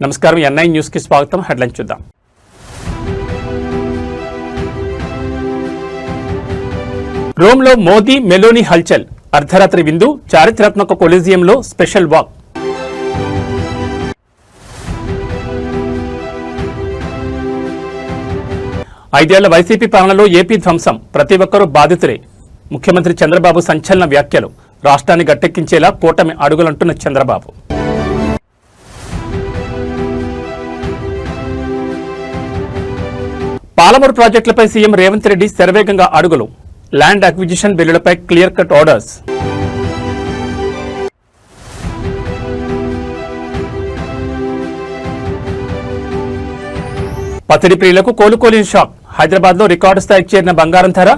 నమస్కారం NI news కి స్వాగతం. హెడ్లైన్స్ చూద్దాం. రోమ్లో మోదీ మెలోనీ హల్చల్, అర్ధరాత్రి విందు, చారిత్రాత్మక కొలీజియంలో స్పెషల్ వాక్. ఐదేళ్ల వైసీపీ పాలనలో ఏపీ ధ్వంసం, ప్రతి ఒక్కరూ బాధితులే. ముఖ్యమంత్రి చంద్రబాబు సంచలన వ్యాఖ్యలు, రాష్ట్రాన్ని గట్టెక్కించేలా కూటమి అడుగులంటున్న చంద్రబాబు. పాలమూరు ప్రాజెక్టులపై సీఎం రేవంత్ రెడ్డి శరవేగంగా అడుగులు, ల్యాండ్ అక్విజిషన్ బిల్లులపై క్లియర్ కట్ ఆర్డర్స్. పసిడి ప్రియులకు కోలుకోలేని షాక్, హైదరాబాద్లో రికార్డు స్థాయికి చేరిన బంగారం ధర.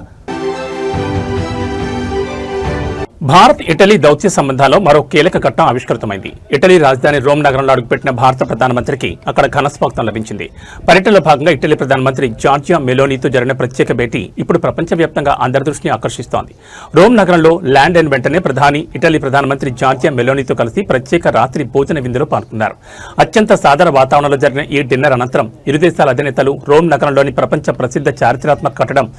భారత్ ఇటలీ దౌత్య సంబంధాల్లో మరో కీలక ఘట్టం ఆవిష్కృతమైంది. ఇటలీ రాజధాని రోమ్ నగరంలో అడుగుపెట్టిన భారత ప్రధానమంత్రికి అక్కడ ఘనస్వాగతం లభించింది. పర్యటనలో భాగంగా ఇటలీ ప్రధానమంత్రి జార్జియా మెలోనీతో జరిగిన ప్రత్యేక భేటీ ఇప్పుడు ప్రపంచవ్యాప్తంగా అందరి దృష్టిని ఆకర్షిస్తోంది. రోమ్ నగరంలో ల్యాండ్ అయిన వెంటనే ఇటలీ ప్రధానమంత్రి జార్జియా మెలోనీతో కలిసి ప్రత్యేక రాత్రి భోజన విందులో పాల్గొన్నారు. అత్యంత సాధారణ వాతావరణంలో జరిగిన ఈ డిన్నర్ అనంతరం ఇరు దేశాల అధినేతలు రోమ్ నగరంలోని ప్రపంచ ప్రసిద్ధ చారిత్రాత్మక కట్టడం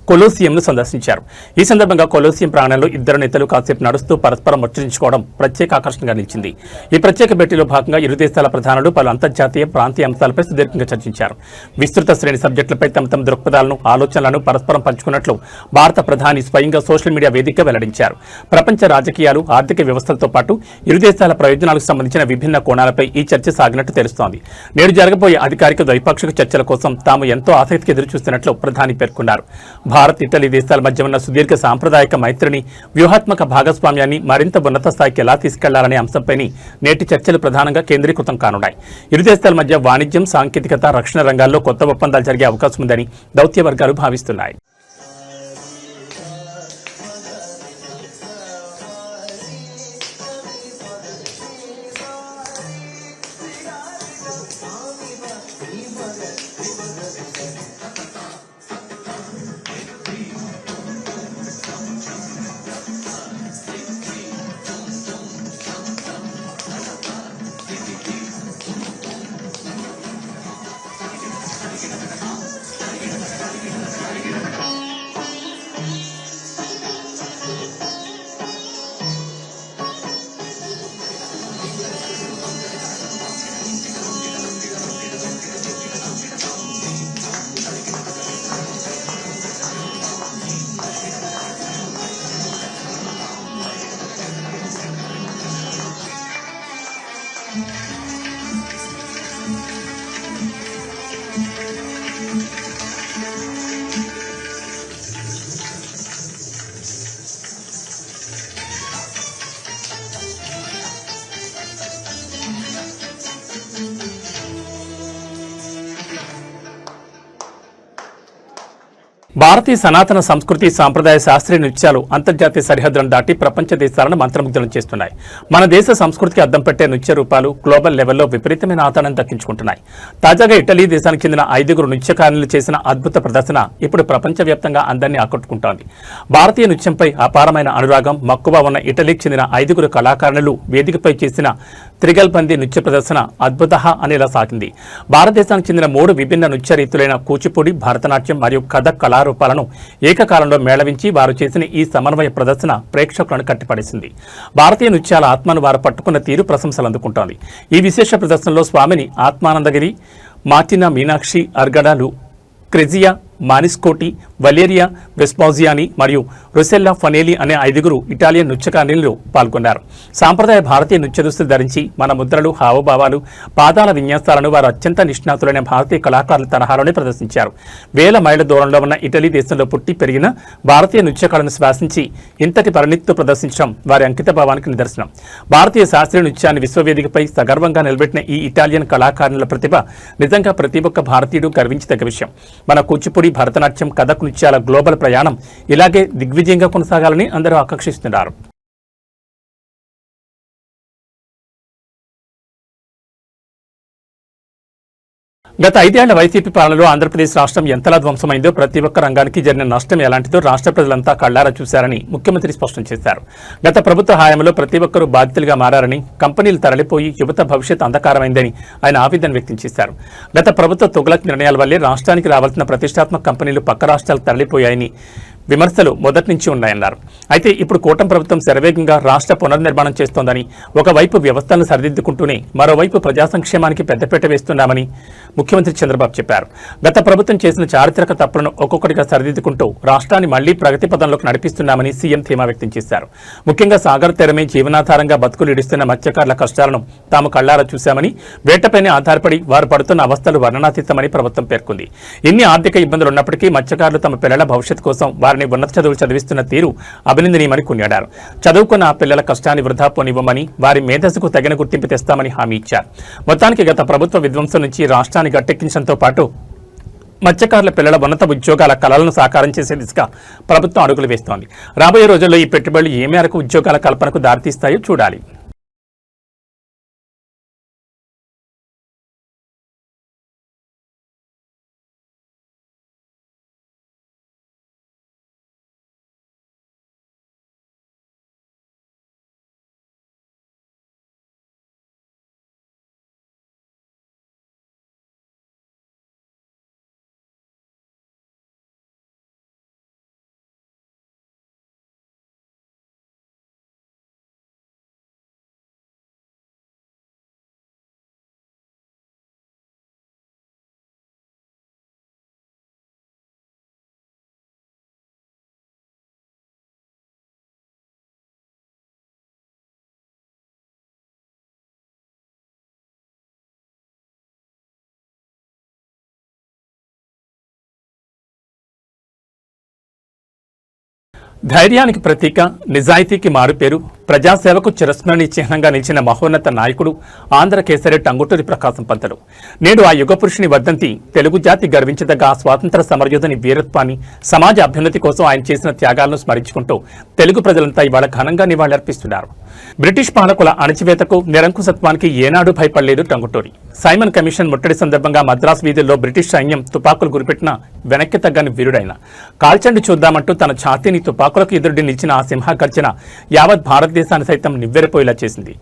కొలోసియంను సందర్శించారు. ఈ సందర్భంగా కొలోసియం ప్రాంగణంలో ఇద్దరు నేతలు కాసేపు నడుస్తూ పరస్పరం ముచ్చరించుకోవడం ప్రత్యేక ఆకర్షణగా నిలిచింది. ఈ ప్రత్యేక భేటీలో భాగంగా ఇరు దేశాల ప్రధానులు పలు అంతర్జాతీయ ప్రాంతీయ అంశాలపై సుదీర్ఘంగా చర్చించారు. విస్తృత శ్రేణి సబ్జెక్టులపై తమ దృక్పథాలను, ఆలోచనలను పరస్పరం పంచుకున్నట్లు భారత ప్రధాని స్వయంగా సోషల్ మీడియా వేదికగా వెల్లడించారు. ప్రపంచ రాజకీయాలు, ఆర్థిక వ్యవస్థలతో పాటు ఇరు దేశాల ప్రయోజనాలకు సంబంధించిన విభిన్న కోణాలపై ఈ చర్చ సాగినట్టు తెలుస్తోంది. నేడు జరగబోయే అధికారిక ద్వైపాక్షిక చర్చల కోసం తాము ఎంతో ఆసక్తికి ఎదురుచూస్తున్నట్లు ప్రధాని పేర్కొన్నారు. భారత్, ఇటలీ దేశాల మధ్య ఉన్న సుదీర్ఘ సాంప్రదాయక మైత్రిని, వ్యూహాత్మక భాగస్వామ్యాన్ని మరింత ఉన్నత స్థాయికి ఎలా తీసుకెళ్లాలనే అంశంపై నేటి చర్చలు ప్రధానంగా కేంద్రీకృతం కానున్నాయి. ఇరు దేశాల మధ్య వాణిజ్యం, సాంకేతికత, రక్షణ రంగాల్లో కొత్త ఒప్పందాలు జరిగే అవకాశం ఉందని దౌత్య వర్గాలు భావిస్తున్నాయి. భారతీయ సనాతన సంస్కృతి, సాంప్రదాయ శాస్త్రీయ నృత్యాలు అంతర్జాతీయ సరిహద్దులను దాటి ప్రపంచ దేశాలను మంత్రముగ్ధులను చేస్తున్నాయి. మన దేశ సంస్కృతికి అద్దం పెట్టే నృత్య రూపాలు గ్లోబల్ లెవెల్లో విపరీతమైన ఆదరణను దక్కించుకుంటున్నాయి. తాజాగా ఇటలీ దేశానికి చెందిన 5 నృత్యకారులు చేసిన అద్భుత ప్రదర్శన ఇప్పుడు ప్రపంచవ్యాప్తంగా అందరినీ ఆకట్టుకుంటోంది. భారతీయ నృత్యంపై అపారమైన అనురాగం, మక్కువ ఉన్న ఇటలీకి చెందిన 5 కళాకారులు వేదికపై చేసిన త్రిగల్బందీ నృత్య ప్రదర్శన అద్భుత అనేలా సాగింది. భారతదేశానికి చెందిన 3 విభిన్న నృత్య రీతులైన కూచిపూడి, భరతనాట్యం మరియు కథక్ కళారూపాలను ఏకకాలంలో మేళవించి వారు చేసిన ఈ సమన్వయ ప్రదర్శన ప్రేక్షకులను కట్టిపడేసింది. భారతీయ నృత్యాల ఆత్మను వారు పట్టుకున్న తీరు ప్రశంసలు అందుకుంటోంది. ఈ విశేష ప్రదర్శనలో స్వామిని ఆత్మానందగిరి, మార్టినా మీనాక్షి అర్గడాలు, క్రెజియా మానిస్కోటి, వలేరియా వెస్పాజియాని మరియు రొసెల్లా ఫనేలి అనే 5 ఇటాలియన్ నృత్యకారులు పాల్గొన్నారు. సాంప్రదాయ భారతీయ నృత్య దుస్తులు ధరించి మన ముద్రలు, హావభావాలు, పాదాల విన్యాసాలను వారు అత్యంత నిష్ణాతులైన భారతీయ కళాకారుల తరహాలోనే ప్రదర్శించారు. వేల మైళ్ళ దూరంలో ఉన్న ఇటలీ దేశంలో పుట్టి పెరిగిన భారతీయ నృత్య కళను శ్వాసించి ఇంతటి పరిణితితో ప్రదర్శించడం వారి అంకిత భావానికి నిదర్శనం. భారతీయ శాస్త్రీయ నృత్యాన్ని విశ్వవేదికపై సగర్వంగా నిలబెట్టిన ఈ ఇటాలియన్ కళాకారుల ప్రతిభ నిజంగా ప్రతి ఒక్క భారతీయుడు గర్వించదగ్గ విషయం. మన కూచిపూడి, భరతనాట్యం, కథక్ నృత్యాల గ్లోబల్ ప్రయాణం ఇలాగే దిగ్విజయంగా కొనసాగాలని అందరూ ఆకాంక్షిస్తున్నారు. గత 5 ఏళ్ల వైసీపీ పాలనలో ఆంధ్రప్రదేశ్ రాష్ట్రం ఎంతలా ధ్వంసమైందో, ప్రతి ఒక్క రంగానికి జరిగిన నష్టం ఎలాంటిదో రాష్ట్ర ప్రజలంతా కళ్లారా చూశారని ముఖ్యమంత్రి స్పష్టం చేశారు. గత ప్రభుత్వ హయాంలో ప్రతి ఒక్కరూ బాధితులుగా మారారని, కంపెనీలు తరలిపోయి యువత భవిష్యత్ అంధకారమైందని ఆయన ఆవేదన వ్యక్తం చేశారు. గత ప్రభుత్వ తుగ్లక్ నిర్ణయాల వల్లే రాష్ట్రానికి రావాల్సిన ప్రతిష్టాత్మక కంపెనీలు పక్క రాష్ట్రాలకు తరలిపోయాయని విమర్శలు మొదటి నుంచి ఉన్నాయన్నారు. అయితే ఇప్పుడు కూటమి ప్రభుత్వం శరవేగంగా రాష్ట్ర పునర్నిర్మాణం చేస్తోందని, ఒకవైపు వ్యవస్థలను సరిదిద్దుకుంటూనే మరోవైపు ప్రజా సంక్షేమానికి పెద్దపీట వేస్తున్నామని ముఖ్యమంత్రి చంద్రబాబు చెప్పారు. గత ప్రభుత్వం చేసిన చారిత్రక తప్పులను ఒక్కొక్కటిగా సరిదిద్దుకుంటూ రాష్ట్రాన్ని మళ్లీ ప్రగతి పదంలోకి నడిపిస్తున్నామని సీఎం ధీమా వ్యక్తం చేశారు. ముఖ్యంగా సాగర్ తెరమే జీవనాధారంగా బతుకులు ఇడుస్తున్న మత్స్యకారుల కష్టాలను తాము కళ్లారా చూశామని, వేటపైనే ఆధారపడి వారు పడుతున్న అవస్థలు వర్ణనాతీతమని ప్రభుత్వం పేర్కొంది. ఇన్ని ఆర్థిక ఇబ్బందులు ఉన్నప్పటికీ మత్స్యకారులు తమ పిల్లల భవిష్యత్ కోసం వారిని ఉన్నత చదువులు చదివిస్తున్న తీరు అభినందనీయమని కొనియాడారు. చదువుకున్న ఆ పిల్లల కష్టాన్ని వృధా పోనివ్వమని, వారి మేధస్సుకు తగిన గుర్తింపు తెస్తామని హామీ ఇచ్చారు. మొత్తానికి గత ప్రభుత్వ విధ్వంసం నుంచి రాష్ట్రాన్ని గట్టెక్కించడంతో పాటు మత్స్యకారుల పిల్లల ఉన్నత ఉద్యోగాల కలలను సాకారం చేసే దిశగా ప్రభుత్వం అడుగులు వేస్తోంది. రాబోయే రోజుల్లో ఈ పెట్టుబడులు ఏ మేరకు ఉద్యోగాల కల్పనకు దారితీస్తాయో చూడాలి. ధైర్యానికి ప్రతీక, నిజాయితీకి మారుపేరు, ప్రజాసేవకు చిరస్మరణీయ చిహ్నంగా నిలిచిన మహోన్నత నాయకుడు ఆంధ్ర కేసరి టంగుటూరి ప్రకాశం పంతులు. నేడు ఆ యుగ పురుషుని వర్ధంతి తెలుగు జాతి గర్వించదగ్గ స్వాతంత్ర సమరయోధుని వీరత్వాన్ని, సమాజ అభ్యున్నతి కోసం ఆయన చేసిన త్యాగాలను స్మరించుకుంటూ తెలుగు ప్రజలంతా ఇవాళ ఘనంగా నివాళులర్పిస్తున్నారు. బ్రిటిష్ పాలకుల అణచివేతకు, నిరంకుశత్వానికి ఏనాడు భయపడలేదు టంగుటూరి. సైమన్ కమిషన్ ముట్టడి సందర్భంగా మద్రాసు వీధుల్లో బ్రిటిష్ సైన్యం తుపాకులు గురిపెట్టిన వెనక్కి తగ్గని వీరుడైన, కాల్చండి చూద్దామంటూ తన ఛాతీని తుపాకులకు ఎదురుడి నిలిచిన ఆ సింహ గర్జన యావత్ భారతదేశాన్ని సైతం నివ్వెరపోయేలా చేసింది.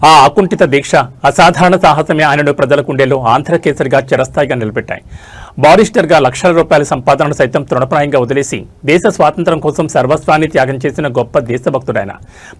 ఆ ఆకుంఠిత దీక్ష, అసాధారణ సాహసమే ఆయనను ప్రజల గుండెల్లో ఆంధ్రకేసరిగా చిరస్థాయిగా నిలబెట్టాయి. బారిస్టర్గా లక్షల రూపాయల సంపాదనను సైతం తృణప్రాయంగా వదిలేసి దేశ స్వాతంత్ర్యం కోసం సర్వస్వాన్ని త్యాగం చేసిన గొప్ప దేశభక్తుడైన,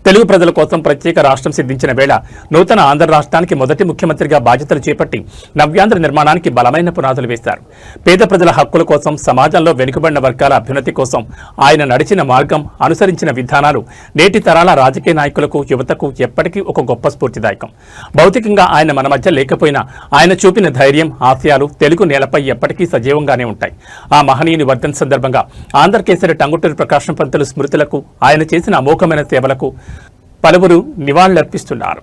తెలుగు ప్రజల కోసం ప్రత్యేక రాష్ట్రం సిద్ధించిన వేళ నూతన ఆంధ్ర రాష్ట్రానికి మొదటి ముఖ్యమంత్రిగా బాధ్యతలు చేపట్టి నవ్యాంధ్ర నిర్మాణానికి బలమైన పునాదులు వేశారు. పేద ప్రజల హక్కుల కోసం, సమాజంలో వెనుకబడిన వర్గాల అభ్యున్నతి కోసం ఆయన నడిచిన మార్గం, అనుసరించిన విధానాలు నేటి తరాల రాజకీయ నాయకులకు, యువతకు ఎప్పటికీ ఒక గొప్ప స్ఫూర్తిదాయకం. భౌతికంగా ఆయన మన మధ్య లేకపోయినా ఆయన చూపిన ధైర్యం, ఆశయాలు తెలుగు నేలపై ఎప్పటికీ సజీవంగానే ఉంటాయి. ఆ మహనీయుని వర్ధంతి సందర్భంగా ఆంధ్రకేసరి టంగుటూరి ప్రకాశం పంతులు స్మృతులకు, ఆయన చేసిన అమోఘమైన సేవలకు పలువురు నివాళులర్పిస్తున్నారు.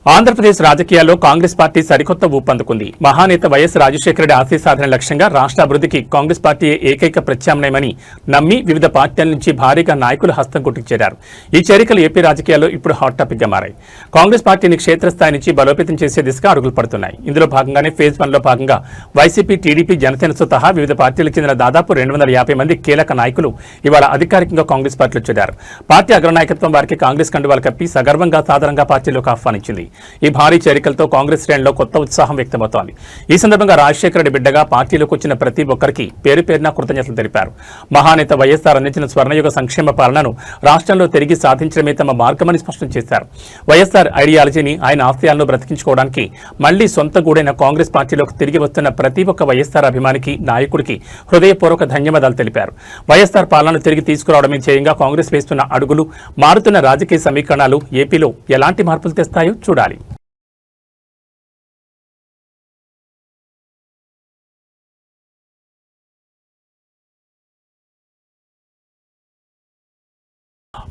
ఆంధ్రప్రదేశ్ రాజకీయాల్లో కాంగ్రెస్ పార్టీ సరికొత్త ఊపందుకుంది. మహానేత వైఎస్ రాజశేఖర రెడ్డి ఆశయ సాధన లక్ష్యంగా రాష్ట్ర అభివృద్ధికి కాంగ్రెస్ పార్టీ ఏకైక ప్రత్యామ్నాయమని నమ్మి వివిధ పార్టీల నుంచి భారీగా నాయకులు హస్తం చేరారు. ఈ చేరికలు ఏపీ రాజకీయాల్లో ఇప్పుడు హాట్ టాపిక్ గా మారాయి. కాంగ్రెస్ పార్టీని క్షేత్రస్థాయి నుంచి బలోపేతం చేసే దిశగా అడుగులు పడుతున్నాయి. ఇందులో భాగంగానే ఫేజ్ 1లో భాగంగా వైసీపీ, టీడీపీ, జనసేనతో సహా వివిధ పార్టీలకు చెందిన దాదాపు 250 మంది కీలక నాయకులు ఇవాళ అధికారికంగా కాంగ్రెస్ పార్టీలో చేరారు. పార్టీ అగ్రనాయకత్వం వారికి కాంగ్రెస్ కండువాలు కప్పి సగర్వంగా, సాధారణంగా పార్టీలోకి ఆహ్వానించింది. ఈ భారీ చేరికలతో కాంగ్రెస్ శ్రేణిలో కొత్త ఉత్సాహం వ్యక్తమవుతోంది. ఈ సందర్భంగా రాజశేఖర రెడ్డి బిడ్డగా పార్టీలోకి వచ్చిన ప్రతి ఒక్కరికి పేరు పేరున కృతజ్ఞతలు తెలిపారు. మహానేత వైఎస్ఆర్ అందించిన స్వర్ణయుగ సంక్షేమ పాలనను రాష్ట్రంలో తిరిగి సాధించడమే తమ మార్గమని స్పష్టం చేశారు. వైఎస్ఆర్ ఐడియాలజీని, ఆయన ఆశయాలను బ్రతికించుకోవడానికి మళ్లీ సొంత గూడైన కాంగ్రెస్ పార్టీలోకి తిరిగి వస్తున్న ప్రతి ఒక్క వైఎస్ఆర్ అభిమానికి, నాయకుడికి హృదయపూర్వక ధన్యవాదాలు తెలిపారు. వైఎస్ఆర్ పాలనను తిరిగి తీసుకురావడమే ధ్యేయంగా కాంగ్రెస్ వేస్తున్న అడుగులు, మారుతున్న రాజకీయ సమీకరణాలు ఏపీలో ఎలాంటి మార్పులు తెస్తాయో చూడాలి.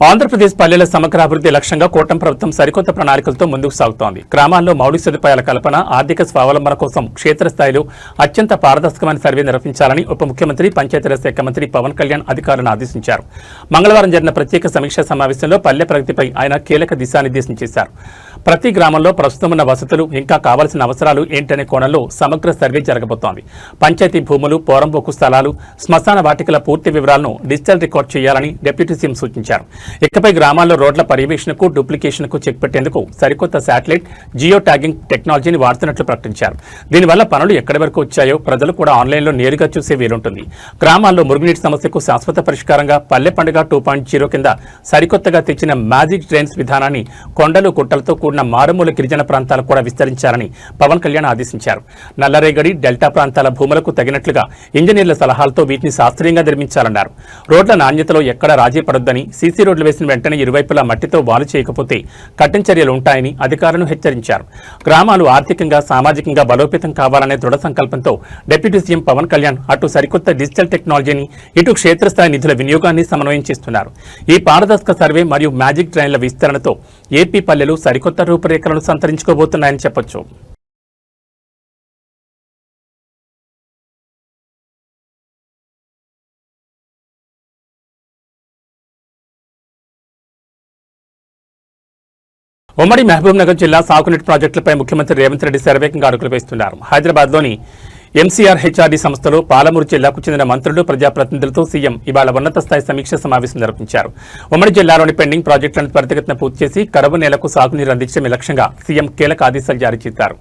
ఆంధ్రప్రదేశ్ పల్లెల సమగ్రాభివృద్ధి లక్ష్యంగా కూటమి ప్రభుత్వం సరికొత్త ప్రణాళికలతో ముందుకు సాగుతోంది. గ్రామాల్లో మౌలిక సదుపాయాల కల్పన, ఆర్థిక స్వావలంబన కోసం క్షేత్రస్థాయిలో అత్యంత పారదర్శకమైన సర్వే నిర్వహించాలని ఉప ముఖ్యమంత్రి పంచాయతీరాజ్ శాఖ మంత్రి పవన్ కళ్యాణ్ అధికారులను ఆదేశించారు. మంగళవారం జరిగిన ప్రత్యేక సమీక్షా సమావేశంలో పల్లె ప్రగతిపై ఆయన కీలక దిశానిర్దేశం చేశారు. ప్రతి గ్రామంలో ప్రస్తుతం ఉన్న వసతులు, ఇంకా కావాల్సిన అవసరాలు ఏంటనే కోణంలో సమగ్ర సర్వే జరగబోతోంది. పంచాయతీ భూములు, పోరంబోకు స్థలాలు, శ్మశాన వాటికల పూర్తి వివరాలను డిజిటల్ రికార్డ్ చేయాలని డిప్యూటీ సీఎం సూచించారు. ఇకపై గ్రామాల్లో రోడ్ల పర్యవేక్షణకు, డూప్లికేషన్కు చెక్ పెట్టేందుకు సరికొత్త శాటిలైట్ జియో ట్యాగింగ్ టెక్నాలజీని వాడుతున్నట్లు ప్రకటించారు. దీనివల్ల పనులు ఎక్కడి వరకు వచ్చాయో ప్రజలు కూడా ఆన్లైన్లో నేరుగా చూసే వీలుంటుంది. గ్రామాల్లో మురుగునీటి సమస్యకు శాశ్వత పరిష్కారంగా పల్లె పండుగ 2.0 కింద సరికొత్తగా తెచ్చిన మ్యాజిక్ డ్రైన్స్ విధానాన్ని కొండలు, గుట్టలతో కూడిన మారుమూల గిరిజన ప్రాంతాలకు కూడా విస్తరించాలని పవన్ కళ్యాణ్ ఆదేశించారు. నల్లరేగడి, డెల్టా ప్రాంతాల భూములకు తగినట్లుగా ఇంజనీర్ల సలహాలతో వీటిని శాస్త్రీయంగా నిర్మించాలన్నారు. రోడ్ల నాణ్యతలో ఎక్కడ రాజీ పడొద్దని, సీసీ రోడ్లు వేసిన వెంటనే ఇరువైపులా మట్టితో వాలు చేయకపోతే కఠిన చర్యలు ఉంటాయని అధికారులను హెచ్చరించారు. గ్రామాలు ఆర్థికంగా, సామాజికంగా బలోపేతం కావాలనే దృఢ సంకల్పంతో డిప్యూటీ సీఎం పవన్ కళ్యాణ్ అటు సరికొత్త డిజిటల్ టెక్నాలజీని, ఇటు క్షేత్రస్థాయి నిధుల వినియోగాన్ని సమన్వయం చేస్తున్నారు. ఈ పారదర్శక సర్వే మరియు మ్యాజిక్ డ్రైన్ల విస్తరణతో ఏపీ పల్లెలు సరికొత్త రూపురేఖలను సంతరించుకోబోతున్నాయని చెప్పొచ్చు. ఉమ్మడి మహబూబ్ నగర్ జిల్లా సాగునీటి ప్రాజెక్టులపై ముఖ్యమంత్రి రేవంత్ రెడ్డి శరవేగంగా అడుగులు వేస్తున్నారు. హైదరాబాద్లోని ఎంసీఆర్ హెచ్ఆర్డీ సంస్థలో పాలమూరు జిల్లాకు చెందిన మంత్రులు, ప్రజాప్రతినిధులతో సీఎం ఇవాళ ఉన్నత స్థాయి సమీక్ష సమావేశం నిర్వహించారు. ఉమ్మడి జిల్లాలోని పెండింగ్ ప్రాజెక్టులను త్వరితగతిన పూర్తి చేసి కరువు నేలకు సాగునీరు అందించడమే లక్ష్యంగా సీఎం కీలక ఆదేశాలు జారీ చేశారు.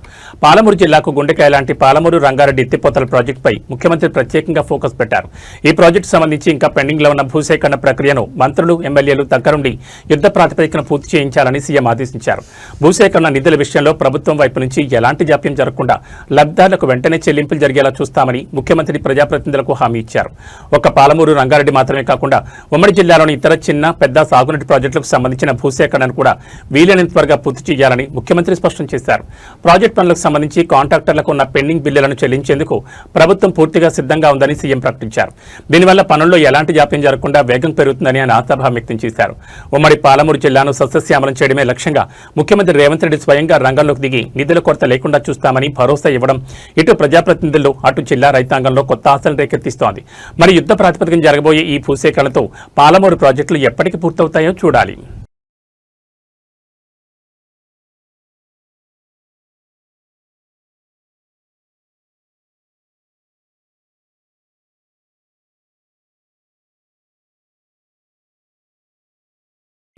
పాలమూరు జిల్లాకు గుండెకాయ లాంటి పాలమూరు రంగారెడ్డి ఎత్తిపోతల ప్రాజెక్టుపై ముఖ్యమంత్రి ప్రత్యేకంగా ఫోకస్ పెట్టారు. ఈ ప్రాజెక్టు సంబంధించి ఇంకా పెండింగ్లో ఉన్న భూసేకరణ ప్రక్రియను మంత్రులు, ఎమ్మెల్యేలు దగ్గరుండి యుద్ధ ప్రాతిపదికన పూర్తి చేయించాలని సీఎం ఆదేశించారు. భూసేకరణ నిధుల విషయంలో ప్రభుత్వం వైపు నుంచి ఎలాంటి జాప్యం జరగకుండా లబ్ధిదారులకు వెంటనే చెల్లింపులు జరిగేలా చూస్తామని ముఖ్యమంత్రి ప్రజాప్రతినిధులకు హామీ ఇచ్చారు. ఒక్క పాలమూరు, రంగారెడ్డి మాత్రమే కాకుండా ఉమ్మడి జిల్లాలోని ఇతర చిన్న, పెద్ద సాగునీటి ప్రాజెక్టులకు సంబంధించిన భూసేకరణను కూడా వీలైనంత త్వరగా పూర్తి చేయాలని ముఖ్యమంత్రి స్పష్టం చేశారు. ప్రాజెక్టు పనులకు సంబంధించి కాంట్రాక్టర్లకు ఉన్న పెండింగ్ బిల్లులను చెల్లించేందుకు ప్రభుత్వం పూర్తిగా సిద్ధంగా ఉందని సీఎం ప్రకటించారు. దీనివల్ల పనుల్లో ఎలాంటి జాప్యం జరగకుండా వేగం పెరుగుతుందని ఆయన ఆశాభావం వ్యక్తం చేశారు. ఉమ్మడి పాలమూరు జిల్లాను సస్యశ్యామలం చేయడమే లక్ష్యంగా ముఖ్యమంత్రి రేవంత్ రెడ్డి స్వయంగా రంగంలోకి దిగి నిధుల కొరత లేకుండా చూస్తామని భరోసా ఇవ్వడం ఇటు ప్రజాప్రతినిధుల్లో, అటు జిల్లా రైతాంగంలో కొత్త ఆశలు రేకెత్తిస్తోంది. మరి యుద్ధ ప్రాతిపదికన జరగబోయే ఈ భూసేకరణతో పాలమూరు ప్రాజెక్టులు ఎప్పటికి పూర్తవుతాయో చూడాలి.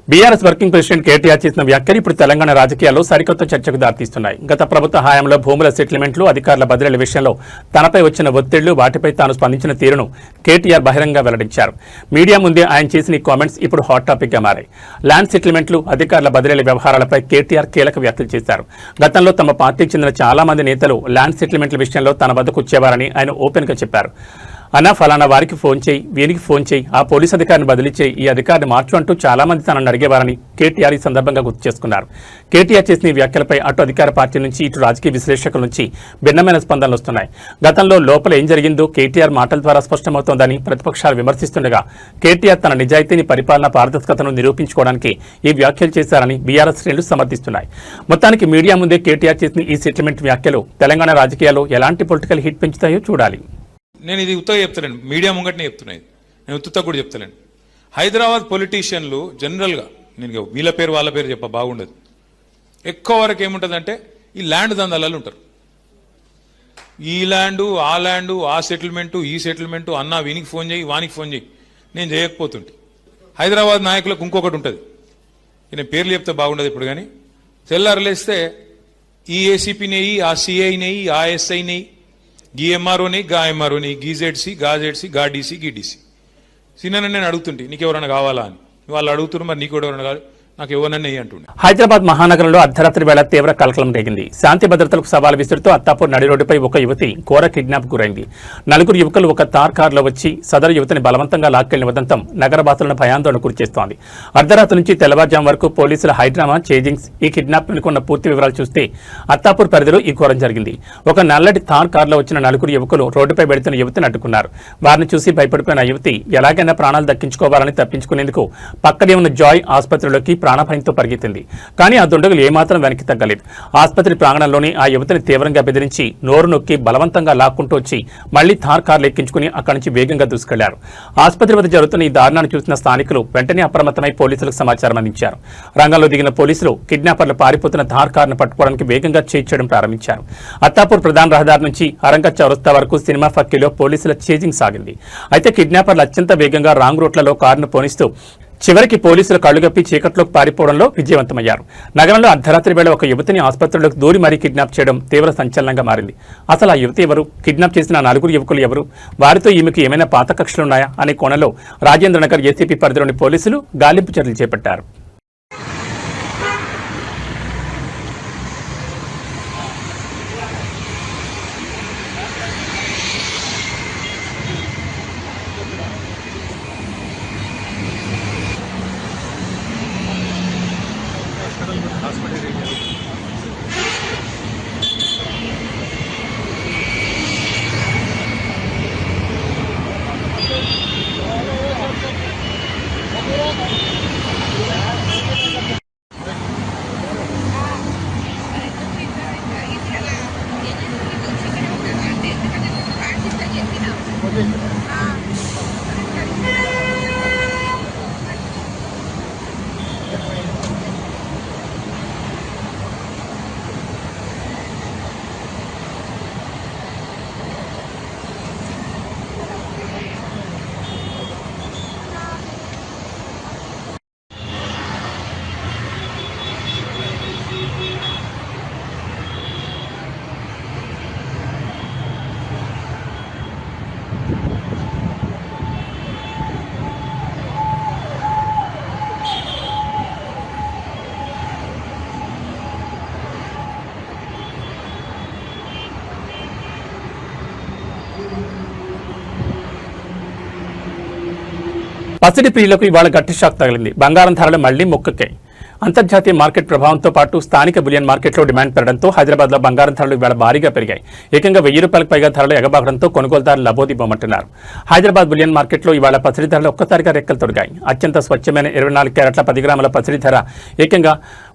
బీఆర్ఎస్ వర్కింగ్ ప్రెసిడెంట్ కేటీఆర్ చేసిన వ్యాఖ్యలు ఇప్పుడు తెలంగాణ రాజకీయాల్లో సరికొత్త చర్చకు దారితీస్తున్నాయి. గత ప్రభుత్వ హయాంలో భూముల సెటిల్మెంట్లు, అధికారుల బదిలీల విషయంలో తనపై వచ్చిన ఒత్తిళ్లు, వాటిపై తాను స్పందించిన తీరును కేటీఆర్ బహిరంగంగా వెల్లడించారు. మీడియా ముందే ఆయన చేసిన ఈ కామెంట్స్ ఇప్పుడు హాట్ టాపిక్ గా మారాయి. ల్యాండ్ సెటిల్మెంట్లు, అధికారుల బదిలీల వ్యవహారాలపై కేటీఆర్ కీలక వ్యాఖ్యలు చేశారు. గతంలో తమ పార్టీకి చెందిన చాలా మంది నేతలు ల్యాండ్ సెటిల్మెంట్ల విషయంలో తన వద్దకు వచ్చేవారని ఆయన ఓపెన్ గా చెప్పారు. అన్నా, ఫలానా వారికి ఫోన్ చేయి, వీరికి ఫోన్ చేయి, ఆ పోలీసు అధికారిని బదిలీ చేయి, ఈ అధికారిని మార్చు అంటూ చాలా మంది తనను అడిగేవారని కేటీఆర్ ఈ సందర్భంగా గుర్తు చేసుకున్నారు. కేటీఆర్ చేసిన ఈ వ్యాఖ్యలపై అటు అధికార పార్టీ నుంచి, ఇటు రాజకీయ విశ్లేషకుల నుంచి భిన్నమైన స్పందనలు వస్తున్నాయి. గతంలో లోపల ఏం జరిగిందో కేటీఆర్ మాటల ద్వారా స్పష్టమవుతోందని ప్రతిపక్షాలు విమర్శిస్తుండగా, కేటీఆర్ తన నిజాయితీని, పరిపాలన పారదర్శకతను నిరూపించుకోవడానికి ఈ వ్యాఖ్యలు చేశారని బీఆర్ఎస్ శ్రేణులు సమర్థిస్తున్నాయి. మొత్తానికి మీడియా ముందే కేటీఆర్ చేసిన ఈ సెటిల్మెంట్ వ్యాఖ్యలు తెలంగాణ రాజకీయాల్లో ఎలాంటి పొలిటికల్ హిట్ పెంచుతాయో చూడాలి. నేను ఇది ఉత్తగా చెప్తలేను, మీడియా ముంగటనే చెప్తున్నాయి. నేను ఉత్తుగా కూడా చెప్తలేను. హైదరాబాద్ పొలిటీషియన్లు జనరల్గా, నేను వీళ్ళ పేరు వాళ్ళ పేరు చెప్ప బాగుండదు, ఎక్కువ వరకు ఏముంటుందంటే ఈ ల్యాండ్ దందాలలో ఉంటారు. ఈ ల్యాండు, ఆ ల్యాండు, ఆ సెటిల్మెంటు, ఈ సెటిల్మెంటు, అన్న వీనికి ఫోన్ చేయి, వానికి ఫోన్ చేయి, నేను చేయకపోతుంటే. హైదరాబాద్ నాయకులకు ఇంకొకటి ఉంటుంది, నేను పేర్లు చెప్తే బాగుండదు ఇప్పుడు, కానీ తెల్లారలేస్తే ఈ ఏసీపీ నెయ్యి, ఆ సిఐ నెయ్యి, ఆ ఎస్ఐ నెయ్యి, గీ ఎంఆర్ఓ నెయ్యి, గా ఎంఆర్ఓ నెయ్యి, గీ జెడ్సీ, గా జెడ్సీ, గా డీసీ, గీ డీసీ. సిన్న నేను అడుగుతుంటే నీకు ఎవరైనా కావాలా అని, వాళ్ళు అడుగుతున్నారు, మరి నీకు ఎవరైనా కావాలి. నాకు ఎవరన్నా అంటుండే. హైదరాబాద్ మహానగరంలో అర్ధరాత్రి వేళ తీవ్ర కలకలం రేగింది. శాంతి భద్రతలకు సవాల్ విసురుతూ అత్తాపూర్ నడి రోడ్డుపై ఒక యువతి ఘోర కిడ్నాప్ గురైంది. నలుగురు యువకులు ఒక తార్ కారులో వచ్చి సదరు యువతిని బలవంతంగా లాక్కెళ్లిన ఉదంతం నగరవాసులను భయాందోళన గురిచేస్తోంది. అర్ధరాత్రి నుంచి తెల్లవారుజాము వరకు పోలీసుల హైడ్రామా చేజింగ్స్ ఈ కిడ్నాప్ వెనుకున్న పూర్తి వివరాలు చూస్తే అత్తాపూర్ పరిధిలో ఈ ఘోరం జరిగింది. ఒక నల్లటి తార్ కారులో వచ్చిన నలుగురు యువకులు రోడ్డుపై వెడుతున్న యువతిని అడ్డుకున్నారు. వారిని చూసి భయపడిపోయిన యువతి ఎలాగైనా ప్రాణాలు దక్కించుకోవాలని తప్పించుకునేందుకు పక్కనే ఉన్న జాయ్ ఆసుపత్రిలోకి ప్రాణభయంతో పరిగెత్తింది. కానీ ఆ దుండగులు ఏమాత్రం వెనక్కి తగ్గలేదు. ఆసుపత్రి ప్రాంగణంలోని ఆ యువతిని తీవ్రంగా బెదిరించి నోరు నొక్కి బలవంతంగా లాక్కుంటూ వచ్చి మళ్లీ థార్ కార్లు ఎక్కించుకుని అక్కడి నుంచి వేగంగా దూసుకెళ్లారు. ఆసుపత్రి వద్ద జరుగుతున్న ఈ దారుణాన్ని చూసిన స్థానికులు వెంటనే అప్రమత్తమై పోలీసులకు సమాచారం అందించారు. రంగంలో దిగిన పోలీసులు కిడ్నాపర్లు పారిపోతున్న థార్ కారును పట్టుకోవడానికి వేగంగా చేయించడం ప్రారంభించారు. అత్తాపూర్ ప్రధాన రహదారి నుంచి అరంగత్ చౌరస్తా వరకు సినిమా ఫక్కీలో పోలీసుల చేజింగ్ సాగింది. అయితే కిడ్నాపర్లు అత్యంత వేగంగా రాంగ్ రూట్లలో కారును పోనిస్తూ చివరికి పోలీసులు కళ్లుగప్పి చీకట్లోకి పారిపోవడంలో విజయవంతమయ్యారు. నగరంలో అర్ధరాత్రి వేళ ఒక యువతిని ఆసుపత్రిలోకి దూరి మరీ కిడ్నాప్ చేయడం తీవ్ర సంచలనంగా మారింది. అసలు ఆ యువతి ఎవరు? కిడ్నాప్ చేసిన నలుగురు యువకులు ఎవరు? వారితో ఈమెకు ఏమైనా పాత కక్షలున్నాయా అనే కోణంలో రాజేంద్రనగర్ ఏసీపీ పరిధిలోని పోలీసులు గాలింపు చర్యలు చేపట్టారు. పసిడి ప్రియులకు ఇవాళ గట్టి షాక్ తగిలింది. బంగారం ధరలు మళ్లీ మొక్కకాయి. అంతర్జాతీయ మార్కెట్ ప్రభావంతో పాటు స్థానిక బులియన్ మార్కెట్లో డిమాండ్ పెరగడంతో హైదరాబాద్లో బంగారం ధరలు ఇవాళ భారీగా పెరిగాయి. ఏకంగా 1000 రూపాయలకు పైగా ధరలు ఎగబాకడంతో కొనుగోలుదారులు లబోదిబోమంటున్నారు. హైదరాబాద్ బులియన్ మార్కెట్లో ఇవాళ పసిడి ధరలు ఒక్కసారిగా రెక్కలు తొడిగాయి. అత్యంత స్వచ్ఛమైన 24 క్యారెట్ల 10 గ్రాముల పసిడి ధర ఏకంగా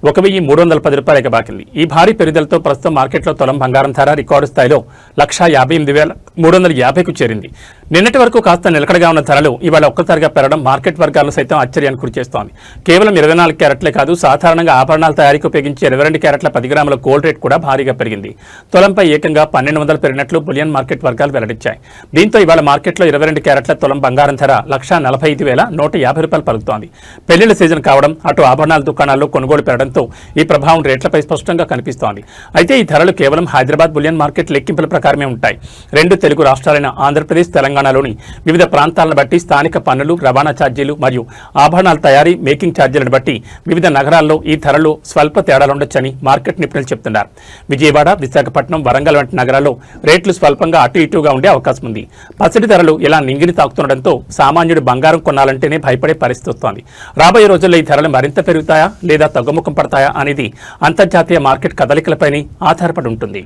1310 రూపాయలు ఎగబాకింది. ఈ భారీ పెరుగుదలతో ప్రస్తుతం మార్కెట్లో తులం బంగారం ధర రికార్డు స్థాయిలో 1,58,350కు చేరింది. నిన్నటి వరకు కాస్త నిలకడగా ఉన్న ధరలు ఇవాళ ఒక్కసారిగా పెరగడం మార్కెట్ వర్గాలను సైతం ఆశ్చర్యానికి గురిచేస్తోంది. కేవలం 24 క్యారెట్లే కాదు, సాధారణంగా ఆభరణాల తయారీకి ఉపయోగించే 22 క్యారెట్ల 10 గ్రాముల గోల్డ్ రేట్ కూడా భారీగా పెరిగింది. తులంపై ఏకంగా 1200 పెరిగినట్లు బులియన్ మార్కెట్ వర్గాలు వెల్లడించాయి. దీంతో ఇవాళ మార్కెట్లో 22 క్యారెట్ల తులం బంగారం ధర 1,45,150 రూపాయలు పలుకుతోంది. పెళ్లిళ్ల సీజన్ కావడం, అటు ఆభరణాల దుకాణాల్లో కొనుగోలు పెరగడంతో ఈ ప్రభావం రేట్లపై స్పష్టంగా కనిపిస్తోంది. అయితే ఈ ధరలు కేవలం హైదరాబాద్ బులియన్ మార్కెట్ లెక్కింపుల ప్రకారమే ఉంటాయి. 2 తెలుగు రాష్ట్రాలైన ఆంధ్రప్రదేశ్, తెలంగాణలోని వివిధ ప్రాంతాలను బట్టి స్థానిక పన్నులు, రవాణా ఛార్జీలు మరియు ఆభరణాల తయారీ, మేకింగ్ ఛార్జీలను బట్టి వివిధ నగరాల్లో ఈ ధరలు స్వల్ప తేడాలుండొచ్చని మార్కెట్ నిపుణులు చెబుతున్నారు. విజయవాడ, విశాఖపట్నం, వరంగల్ వంటి నగరాల్లో రేట్లు స్వల్పంగా అటు ఇటుగా ఉండే అవకాశం ఉంది. పసిడి ధరలు ఇలా నింగిని తాకుతుండటంతో సామాన్యుడు బంగారం కొనాలంటేనే భయపడే పరిస్థితి వస్తోంది. రాబోయే రోజుల్లో ఈ ధరలు మరింత పెరుగుతాయా లేదా తగ్గుముఖం పడతాయా అనేది అంతర్జాతీయ మార్కెట్ కదలికలపైనే ఆధారపడి ఉంటుంది.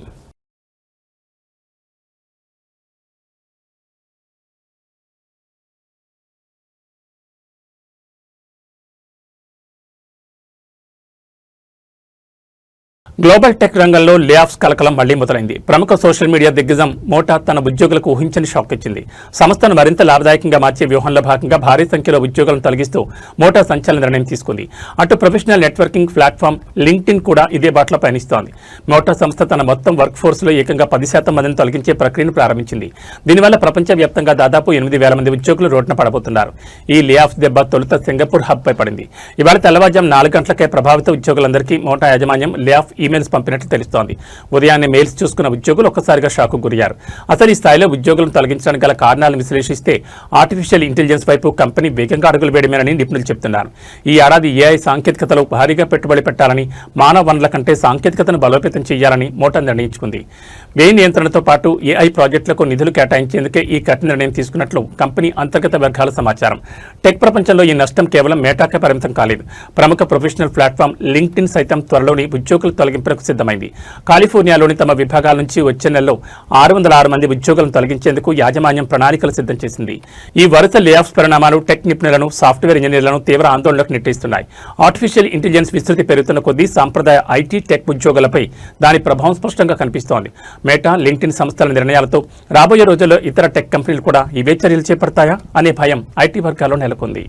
గ్లోబల్ టెక్ రంగంలో లే ఆఫ్స్ కలకలం మళ్లీ మొదలైంది. ప్రముఖ సోషల్ మీడియా దిగ్గజం మోటా తన ఉద్యోగులకు ఊహించని షాక్ ఇచ్చింది. సంస్థను మరింత లాభదాయకంగా మార్చే వ్యూహంలో భాగంగా భారీ సంఖ్యలో ఉద్యోగులను తొలగిస్తూ మోటా సంచలన నిర్ణయం తీసుకుంది. అటు ప్రొఫెషనల్ నెట్వర్కింగ్ ప్లాట్ఫామ్ లింక్డ్ఇన్ కూడా ఇదే బాటలో పయనిస్తోంది. మోటా సంస్థ తన మొత్తం వర్క్ ఫోర్స్లో ఏకంగా 10% మందిని తొలగించే ప్రక్రియను ప్రారంభించింది. దీనివల్ల ప్రపంచవ్యాప్తంగా దాదాపు 8,000 మంది ఉద్యోగులు రోడ్డున పడబోతున్నారు. ఈ లే ఆఫ్స్ దెబ్బ తొలుత సింగపూర్ హబ్ పై పడింది. ఇవాళ తెల్లవారుజాము 4 గంటలకే ప్రభావిత ఉద్యోగులందరికీ మోటా యాజమాన్యం లే ఆఫ్ ఈమెయిల్స్ పంపినట్లు తెలుస్తోంది. ఉదయాన్నే మెయిల్స్ చూసుకున్న ఉద్యోగులు ఒక్కసారిగా షాకు గురయ్యారు. అసలు ఈ స్థాయిలో ఉద్యోగులను తొలగించడానికి గల కారణాలను విశ్లేషిస్తే ఆర్టిఫిషియల్ ఇంటెలిజెన్స్ వైపు కంపెనీ వేగంగా అడుగులు వేయడమేనని నిపుణులు చెబుతున్నారు. ఈ ఏడాది ఏఐ సాంకేతికతలో భారీగా పెట్టుబడి పెట్టాలని, మానవ వనరుల కంటే సాంకేతికతను బలోపేతం చేయాలని మోటా నిర్ణయించుకుంది. వ్యయ నియంత్రణతో పాటు ఏఐ ప్రాజెక్టులకు నిధులు కేటాయించేందుకే ఈ కఠిన నిర్ణయం తీసుకున్నట్లు కంపెనీ అంతర్గత వర్గాల సమాచారం. టెక్ ప్రపంచంలో ఈ నష్టం కేవలం మేటాకే పరిమితం కాలేదు. ప్రముఖ ప్రొఫెషనల్ ప్లాట్ఫామ్ లింక్డ్ఇన్ సైతం త్వరలోని ఉద్యోగుల తొలగింపులకు సిద్ధమైంది. కాలిఫోర్నియాలోని తమ విభాగాల నుంచి వచ్చే నెలలో 606 మంది ఉద్యోగులను తొలగించేందుకు యాజమాన్యం ప్రణాళికలు సిద్ధం చేసింది. ఈ వరుస లేఆఫ్స్ పరిణామాలు టెక్ నిపుణులను, సాఫ్ట్వేర్ ఇంజనీర్లను తీవ్ర ఆందోళనకు నెట్టేస్తున్నాయి. ఆర్టిఫిషియల్ ఇంటెలిజెన్స్ విస్తృతి పెరుగుతున్న కొద్దీ సాంప్రదాయ ఐటీ, టెక్ ఉద్యోగులపై దాని ప్రభావం స్పష్టంగా కనిపిస్తోంది. మేటా, లింక్డ్ఇన్ సంస్థల నిర్ణయాలతో రాబోయే రోజుల్లో ఇతర టెక్ కంపెనీలు కూడా ఇవే చర్యలు చేపడతాయా అనే భయం ఐటీ వర్గాల్లో నెలకొంది.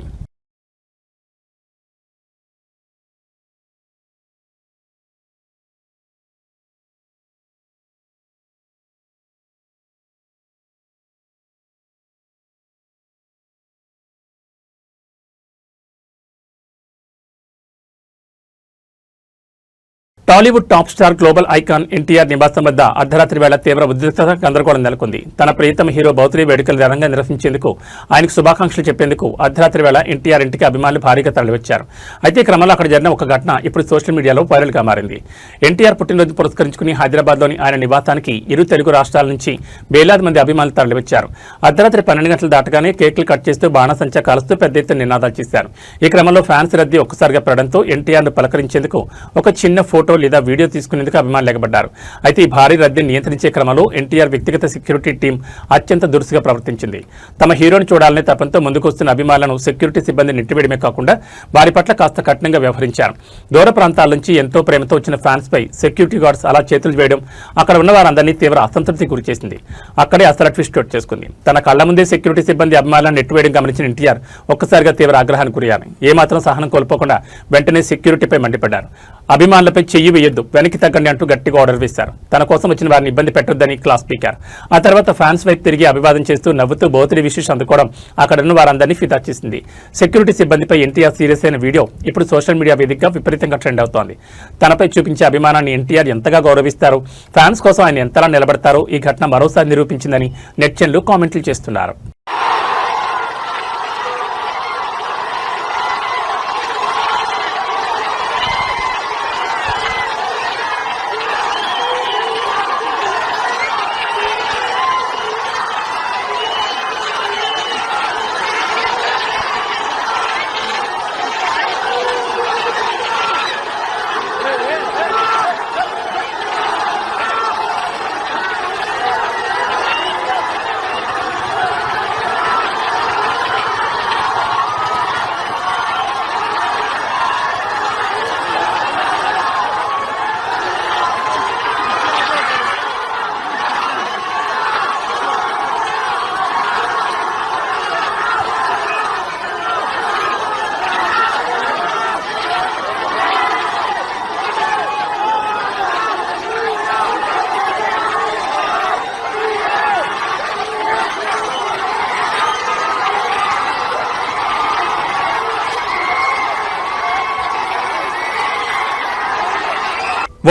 Tollywood top star, global icon NTR నివాసం వద్ద అర్ధరాత్రి వేళ తీవ్ర ఉద్రిక్తత, గందరగోళం నెలకొంది. తన ప్రియతమ హీరో బర్త్డే వేడుకలు ఘనంగా నిర్వహించేందుకు, ఆయనకు శుభాకాంక్షలు చెప్పేందుకు అర్ధరాత్రి వేళ ఎన్టీఆర్ ఇంటికి అభిమానులు భారీగా తరలివచ్చారు. అయితే క్రమంలో అక్కడ జరిగిన ఒక ఘటన ఇప్పుడు సోషల్ మీడియాలో వైరల్గా మారింది. ఎన్టీఆర్ పుట్టినరోజు పురస్కరించుకుని హైదరాబాద్లోని ఆయన నివాసానికి ఇరు తెలుగు రాష్ట్రాల నుంచి వేలాది మంది అభిమానులు తరలివచ్చారు. అర్ధరాత్రి 12 గంటలు దాటగానే కేకులు కట్ చేస్తూ, బాణసంచా కాలుస్తూ పెద్ద ఎత్తున నినాదాలు చేశారు. ఈ క్రమంలో ఫ్యాన్స్ రద్దీ ఒక్కసారిగా పెరగడంతో ఎన్టీఆర్ను పలకరించేందుకు ఒక చిన్న ఫోటో లేదా వీడియో తీసుకునేందుకు అభిమానులు ఎగబడ్డారు. అయితే ఈ భారీ రద్దీని నియంత్రించే క్రమంలో ఎన్టీఆర్ వ్యక్తిగత సెక్యూరిటీ టీం అత్యంత దురుసుగా ప్రవర్తించింది. తమ హీరోని చూడాలనే తపంతో ముందుకొస్తున్న అభిమానులను సెక్యూరిటీ సిబ్బంది నెట్టివేయడమే కాకుండా వారి పట్ల కాస్త కఠినంగా వ్యవహరించారు. దూర ప్రాంతాల నుంచి ఎంతో ప్రేమతో వచ్చిన ఫ్యాన్స్ పై సెక్యూరిటీ గార్డ్స్ అలా చేతులు వేయడం అక్కడ ఉన్న వారందరినీ తీవ్ర అసంతృప్తికి గురిచేసింది. అక్కడే అసలు ట్విస్ట్ చోటు చేసుకుంది. తన కళ్ల ముందే సెక్యూరిటీ సిబ్బంది అభిమానులను నెట్టివేయడం గమనించిన ఎన్టీఆర్ ఒక్కసారిగా తీవ్ర ఆగ్రహానికి గురయ్యారు. ఏమాత్రం సహనం కోల్పోకుండా వెంటనే సెక్యూరిటీపై మండిపడ్డారు. అభిమానులపై చెయ్యి వేయొద్దు, వెనక్కి తగ్గండి అంటూ గట్టిగా ఆర్డర్ వేశారు. తన కోసం వచ్చిన వారిని ఇబ్బంది పెట్టొద్దని క్లాస్ స్పీకర్. ఆ తర్వాత ఫ్యాన్స్ వైపు తిరిగి అభివాదం చేస్తూ నవ్వుతూ బర్త్డే విషెస్ అందుకోవడం అక్కడున్న వారందరినీ ఫిదా చేసింది. సెక్యూరిటీ సిబ్బందిపై ఎన్టీఆర్ సీరియస్ అయిన వీడియో ఇప్పుడు సోషల్ మీడియా వేదికగా విపరీతంగా ట్రెండ్ అవుతోంది. తనపై చూపించే అభిమానాన్ని ఎన్టీఆర్ ఎంతగా గౌరవిస్తారు, ఫ్యాన్స్ కోసం ఆయన ఎంతలా నిలబడతారో ఈ ఘటన మరోసారి నిరూపించిందని నెటిజన్లు కామెంట్లు చేస్తున్నారు.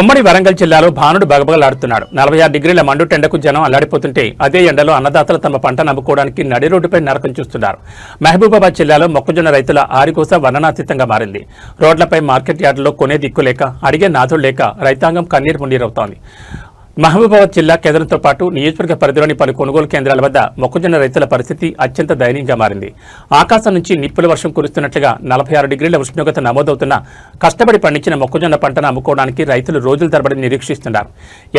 ఉమ్మడి వరంగల్ జిల్లాలో భానుడు బగబగలాడుతున్నాడు. 46 డిగ్రీల మండుటెండకు జనం అల్లాడిపోతుంటే అదే ఎండలో అన్నదాతలు తమ పంట నమ్ముకోవడానికి నడి రోడ్డుపై నరకం చూస్తున్నారు. మహబూబాబాద్ జిల్లాలో మొక్కజొన్న రైతుల ఆరికోస వర్ణనాతీతంగా మారింది. రోడ్లపై, మార్కెట్ యార్డులో కొనే దిక్కు లేక, అడిగే నాథుడు లేక రైతాంగం కన్నీరు మున్నీరవుతోంది. మహబూబాబాద్ జిల్లా కేంద్రంతో పాటు నియోజకవర్గ పరిధిలోని పలు కొనుగోలు కేంద్రాల వద్ద మొక్కజొన్న రైతుల పరిస్థితి అత్యంత దయనీయంగా మారింది. ఆకాశం నుంచి నిప్పుల వర్షం కురుస్తున్నట్లుగా 46 డిగ్రీల ఉష్ణోగ్రత నమోదవుతున్న కష్టపడి పండించిన మొక్కజొన్న పంటను అమ్ముకోవడానికి రైతులు రోజుల తరబడి నిరీక్షిస్తున్నారు.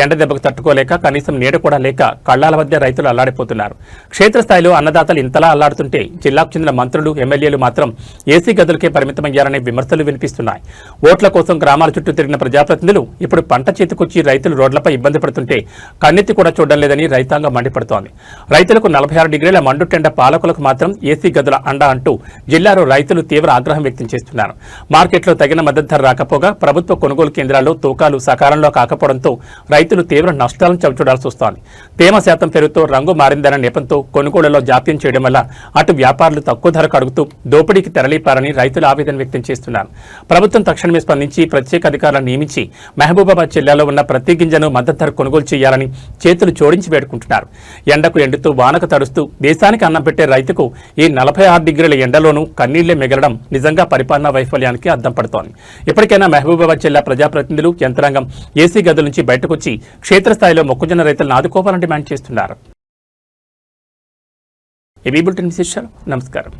ఎండ దెబ్బకు తట్టుకోలేక, కనీసం నీడ కూడా లేక కళ్లాల వద్ద రైతులు అల్లాడిపోతున్నారు. క్షేత్రస్థాయిలో అన్నదాతలు ఇంతలా అల్లాడుతుంటే జిల్లాకు చెందిన మంత్రులు, ఎమ్మెల్యేలు మాత్రం ఏసీ గదులకే పరిమితమయ్యారనే విమర్శలు వినిపిస్తున్నాయి. ఓట్ల కోసం గ్రామాల చుట్టూ తిరిగిన ప్రజాప్రతినిధులు ఇప్పుడు పంట చేతికొచ్చి రైతులు రోడ్లపై ఇబ్బంది పడుతుంటే కన్నెత్తి కూడా చూడడం లేదని రైతాంగం మండిపడుతోంది. రైతులకు 46 డిగ్రీల మండుటెండ, పాలకులకు మాత్రం ఏసీ గదుల అండ అంటూ జిల్లాలో రైతులు తీవ్ర ఆగ్రహం వ్యక్తం చేస్తున్నారు. మార్కెట్లో తగిన మద్దతు ధర రాకపోగా ప్రభుత్వ కొనుగోలు కేంద్రాల్లో తూకాలు సకాలంలో కాకపోవడంతో రైతులు తీవ్ర నష్టాలను చవిచూడాల్సి వస్తోంది. తేమ శాతం పెరుగుతూ రంగు మారిందన్న నెపంతో కొనుగోళ్లలో జాప్యం చేయడం వల్ల అటు వ్యాపారులు తక్కువ ధరకు అడుగుతూ దోపిడీకి తెరలిపారని రైతులు ఆవేదన వ్యక్తం చేస్తున్నారు. ప్రభుత్వం తక్షణమే స్పందించి ప్రత్యేక అధికారులను నియమించి మహబూబాబాద్ జిల్లాలో ఉన్న ప్రతి గింజను మద్దతు ధర కొనుగోలు చేయాలని చేతులు జోడించి వేడుకుంటున్నారు. ఎండకు ఎండుతూ వానకు తడుస్తూ దేశానికి అన్నం పెట్టే రైతుకు ఈ 46 డిగ్రీల ఎండలోనూ కన్నీళ్లే మిగలడం నిజంగా పరిపాలనా వైఫల్యానికి అద్దం పడుతోంది. ఇప్పటికైనా మహబూబాబాద్ జిల్లా ప్రజాప్రతినిధులు, యంత్రాంగం ఏసీ గదుల నుంచి బయటకొచ్చి క్షేత్రస్థాయిలో మొక్కజొన్న రైతులను ఆదుకోవాలని డిమాండ్ చేస్తున్నారు. ఏబీ బులెటిన్ విశేషాలు. నమస్కారం.